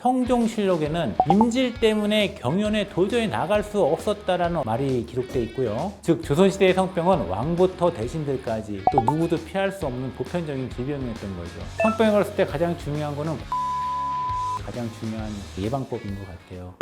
성종실록에는 임질 때문에 경연에 도저히 나갈 수 없었다라는 말이 기록되어 있고요. 즉 조선시대의 성병은 왕부터 대신들까지 또 누구도 피할 수 없는 보편적인 질병이었던 거죠. 성병에 걸렸을 때 가장 중요한 거는 가장 중요한 예방법인 것 같아요.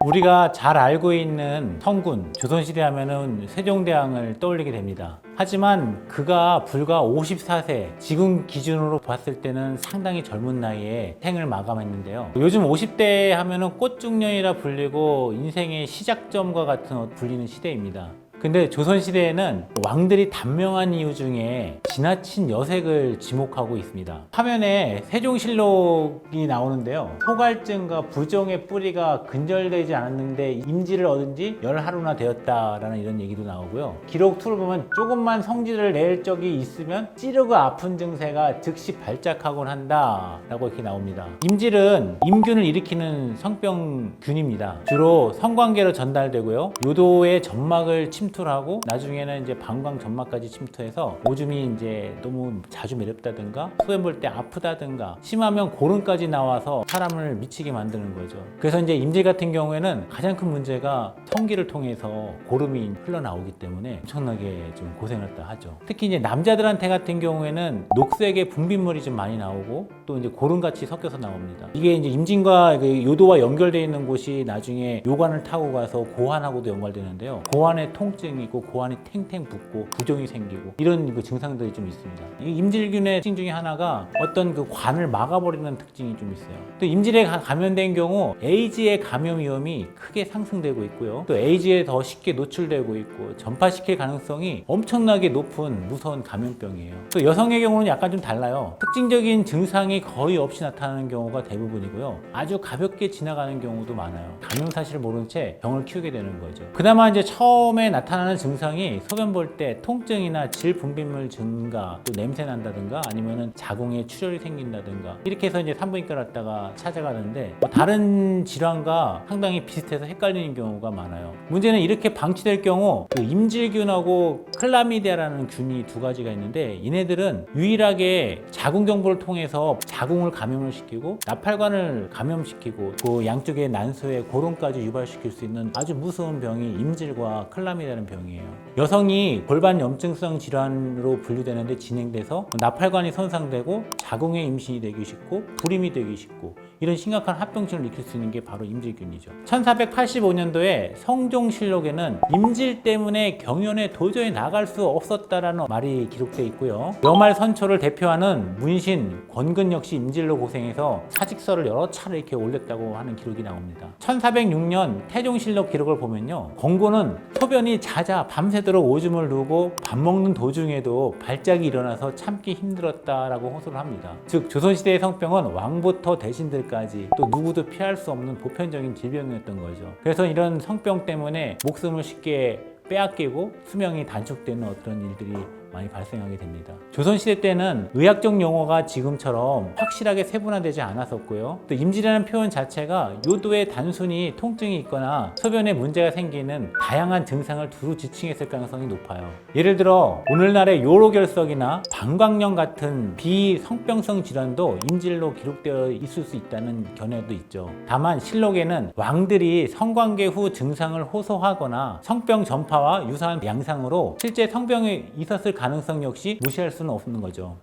우리가 잘 알고 있는 성군, 조선시대 하면은 세종대왕을 떠올리게 됩니다. 하지만 그가 불과 54세, 지금 기준으로 봤을 때는 상당히 젊은 나이에 생을 마감했는데요. 요즘 50대 하면은 꽃중년이라 불리고 인생의 시작점과 같은 불리는 시대입니다. 근데 조선시대에는 왕들이 단명한 이유 중에 지나친 여색을 지목하고 있습니다. 화면에 세종실록이 나오는데요. 소갈증과 부종의 뿌리가 근절되지 않았는데 임지를 얻은 지 열하루나 되었다라는 이런 얘기도 나오고요. 기록 2를 보면 조금만 성질을 낼 적이 있으면 찌르고 아픈 증세가 즉시 발작하곤 한다 라고 이렇게 나옵니다. 임질은 임균을 일으키는 성병균입니다. 주로 성관계로 전달되고요. 요도의 점막을 침투하고 나중에는 이제 방광 점막까지 침투해서 오줌이 이제 너무 자주 매렵다든가 소변 볼 때 아프다든가 심하면 고름까지 나와서 사람을 미치게 만드는 거죠. 그래서 이제 임질 같은 경우에는 가장 큰 문제가 성기를 통해서 고름이 흘러나오기 때문에 엄청나게 좀 고생했다 하죠. 특히 이제 남자들한테 같은 경우에는 녹색의 분비물이 좀 많이 나오고 또 이제 고름같이 섞여서 나옵니다. 이게 이제 임진과 요도와 연결되어 있는 곳이 나중에 요관을 타고 가서 고환하고도 연관되는데요. 고환의 통증이 있고 고환이 탱탱 붓고 부종이 생기고 이런 증상들이 좀 있습니다. 이 임질균의 특징 중에 하나가 어떤 그 관을 막아버리는 특징이 좀 있어요. 또 임질에 감염된 경우 에이즈의 감염 위험이 크게 상승되고 있고요. 또 에이즈에 더 쉽게 노출되고 있고 전파시킬 가능성이 엄청나게 높은 무서운 감염병이에요. 또 여성의 경우는 약간 좀 달라요. 특징적인 증상이 거의 없이 나타나는 경우가 대부분이고요. 아주 가볍게 지나가는 경우도 많아요. 감염 사실을 모른 채 병을 키우게 되는 거죠. 그나마 이제 처음에 나타나는 증상이 소변 볼 때 통증이나 질 분비물 증가, 또 냄새 난다든가 아니면은 자궁에 출혈이 생긴다든가 이렇게 해서 이제 산부인과를 갔다가 찾아가는데 다른 질환과 상당히 비슷해서 헷갈리는 경우가 많아요. 문제는 이렇게 방치될 경우 그 임질균하고 클라미디아라는 균이 두 가지가 있는데 얘네들은 유일하게 자궁 경부를 통해서 자궁을 감염을 시키고 나팔관을 감염시키고 그 양쪽의 난소에 고름까지 유발시킬 수 있는 아주 무서운 병이 임질과 클라미디아라는 병이에요. 여성이 골반 염증성 질환으로 분류되는데 진행돼서 나팔관이 손상되고 자궁에 임신이 되기 쉽고 불임이 되기 쉽고 이런 심각한 합병증을 일으킬 수 있는 게 바로 임질균이죠. 1485년도에 성종실록에는 임질 때문에 경연에 도저히 나갈 수 없었다라는 말이 기록되어 있고요. 여말 선초를 대표하는 문신 권근 역시 임질로 고생해서 사직서를 여러 차례 이렇게 올렸다고 하는 기록이 나옵니다. 1406년 태종실록 기록을 보면요. 권고는 소변이 잦아 밤새도록 오줌을 누고 밥 먹는 도중에도 발작이 일어나서 참기 힘들었다라고 호소를 합니다. 즉 조선시대의 성병은 왕부터 대신들까지 또 누구도 피할 수 없는 보편적인 질병이었던 거죠. 그래서 이런 성병 때문에 목숨을 쉽게 빼앗기고 수명이 단축되는 어떤 일들이 많이 발생하게 됩니다. 조선시대 때는 의학적 용어가 지금처럼 확실하게 세분화되지 않았었고요. 또 임질이라는 표현 자체가 요도에 단순히 통증이 있거나 소변에 문제가 생기는 다양한 증상을 두루 지칭했을 가능성이 높아요. 예를 들어 오늘날의 요로결석이나 방광염 같은 비성병성 질환도 임질로 기록되어 있을 수 있다는 견해도 있죠. 다만 실록에는 왕들이 성관계 후 증상을 호소하거나 성병 전파와 유사한 양상으로 실제 성병이 있었을 가능성 역시 무시할 수는 없는 거죠.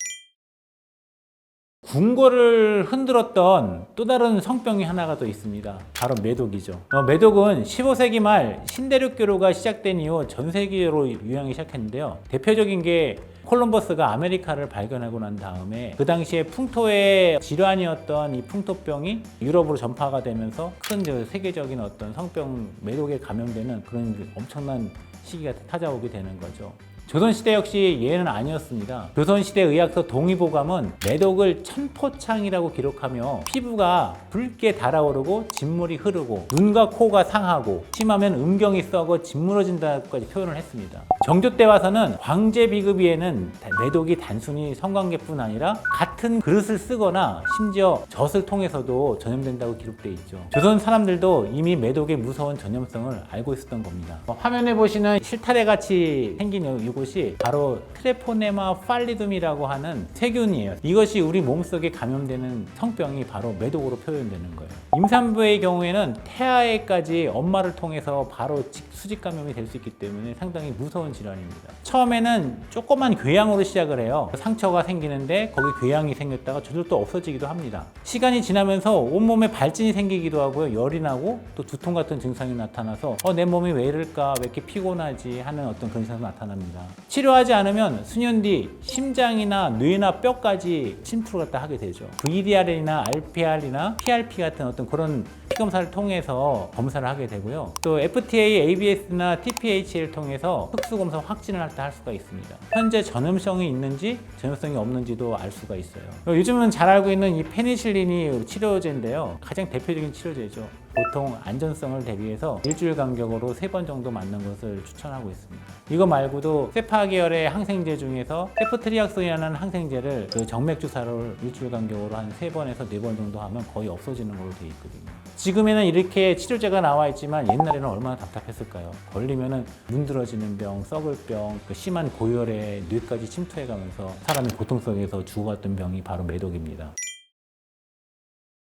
궁궐을 흔들었던 또 다른 성병이 하나가 더 있습니다. 바로 매독이죠. 매독은 15세기 말 신대륙교류가 시작된 이후 전 세계로 유행하기 시작했는데요. 대표적인 게 콜럼버스가 아메리카를 발견하고 난 다음에 그 당시에 풍토의 질환이었던 이 풍토병이 유럽으로 전파가 되면서 큰 세계적인 어떤 성병 매독에 감염되는 그런 엄청난 시기가 찾아오게 되는 거죠. 조선시대 역시 예는 아니었습니다. 조선시대 의학서 동의보감은 매독을 천포창이라고 기록하며 피부가 붉게 달아오르고 진물이 흐르고 눈과 코가 상하고 심하면 음경이 썩어 짓물어진다고까지 표현을 했습니다. 정조 때 와서는 황제 비급이에는 매독이 단순히 성관계뿐 아니라 같은 그릇을 쓰거나 심지어 젖을 통해서도 전염된다고 기록되어 있죠. 조선 사람들도 이미 매독의 무서운 전염성을 알고 있었던 겁니다. 화면에 보시는 실타래 같이 생긴 이곳이 바로 트레포네마 팔리둠이라고 하는 세균이에요. 이것이 우리 몸속에 감염되는 성병이 바로 매독으로 표현되는 거예요. 임산부의 경우에는 태아에까지 엄마를 통해서 바로 수직 감염이 될 수 있기 때문에 상당히 무서운 질환입니다. 처음에는 조그만 궤양으로 시작을 해요. 상처가 생기는데 거기 궤양이 생겼다가 저절로 또 없어지기도 합니다. 시간이 지나면서 온몸에 발진이 생기기도 하고요. 열이 나고 또 두통 같은 증상이 나타나서 내 몸이 왜 이럴까, 왜 이렇게 피곤하지 하는 어떤 그런 증상이 나타납니다. 치료하지 않으면 수년 뒤 심장이나 뇌나 뼈까지 침투를 갖다 하게 되죠. VDR이나 RPR이나 PRP 같은 어떤 그런 피검사를 통해서 검사를 하게 되고요. 또 FTA, ABS나 TPH를 통해서 흑수검사 확진을 할 수가 있습니다. 현재 전염성이 있는지 전염성이 없는지도 알 수가 있어요. 요즘은 잘 알고 있는 이 페니실린이 치료제인데요. 가장 대표적인 치료제죠. 보통 안전성을 대비해서 일주일 간격으로 3번 정도 맞는 것을 추천하고 있습니다. 이거 말고도 세파 계열의 항생제 중에서 세프트리악손이라는 항생제를 그 정맥 주사를 일주일 간격으로 한 3번에서 4번 정도 하면 거의 없어지는 걸로 되어 있거든요. 지금에는 이렇게 치료제가 나와 있지만 옛날에는 얼마나 답답했을까요? 걸리면은 문드러지는 병, 썩을 병, 심한 고열에 뇌까지 침투해가면서 사람이 고통 속에서 죽어갔던 병이 바로 매독입니다.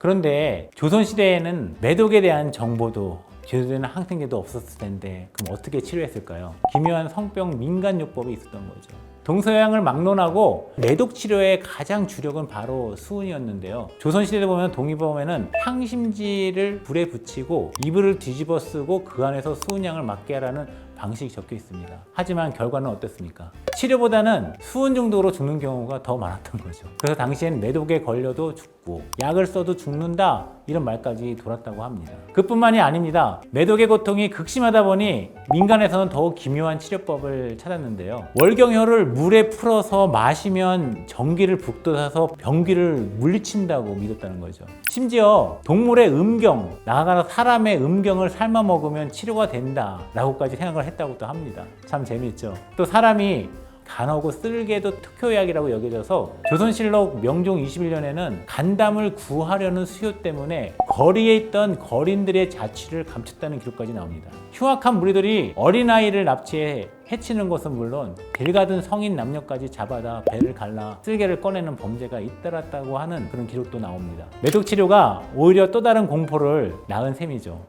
그런데 조선시대에는 매독에 대한 정보도 제대로 된 항생제도 없었을 텐데 그럼 어떻게 치료했을까요? 기묘한 성병 민간요법이 있었던 거죠. 동서양을 막론하고 매독 치료의 가장 주력은 바로 수은이었는데요. 조선시대에 보면 동의보험에는 향심지를 불에 붙이고 이불을 뒤집어 쓰고 그 안에서 수은향을 맡게 하라는 방식이 적혀 있습니다. 하지만 결과는 어땠습니까? 치료보다는 수은 중독으로 죽는 경우가 더 많았던 거죠. 그래서 당시엔 매독에 걸려도 죽고 약을 써도 죽는다 이런 말까지 돌았다고 합니다. 그뿐만이 아닙니다. 매독의 고통이 극심하다 보니 민간에서는 더욱 기묘한 치료법을 찾았는데요. 월경혈을 물에 풀어서 마시면 전기를 북돋아서 병기를 물리친다고 믿었다는 거죠. 심지어 동물의 음경, 나아가서 사람의 음경을 삶아 먹으면 치료가 된다라고까지 생각을 했다고도 합니다. 참 재밌죠. 또 사람이 간하고 쓸개도 특효약이라고 여겨져서 조선실록 명종 21년에는 간담을 구하려는 수요 때문에 거리에 있던 거린들의 자취를 감췄다는 기록까지 나옵니다. 흉악한 무리들이 어린아이를 납치해 해치는 것은 물론 길 가든 성인 남녀까지 잡아다 배를 갈라 쓸개를 꺼내는 범죄가 잇따랐다고 하는 그런 기록도 나옵니다. 매독 치료가 오히려 또 다른 공포를 낳은 셈이죠.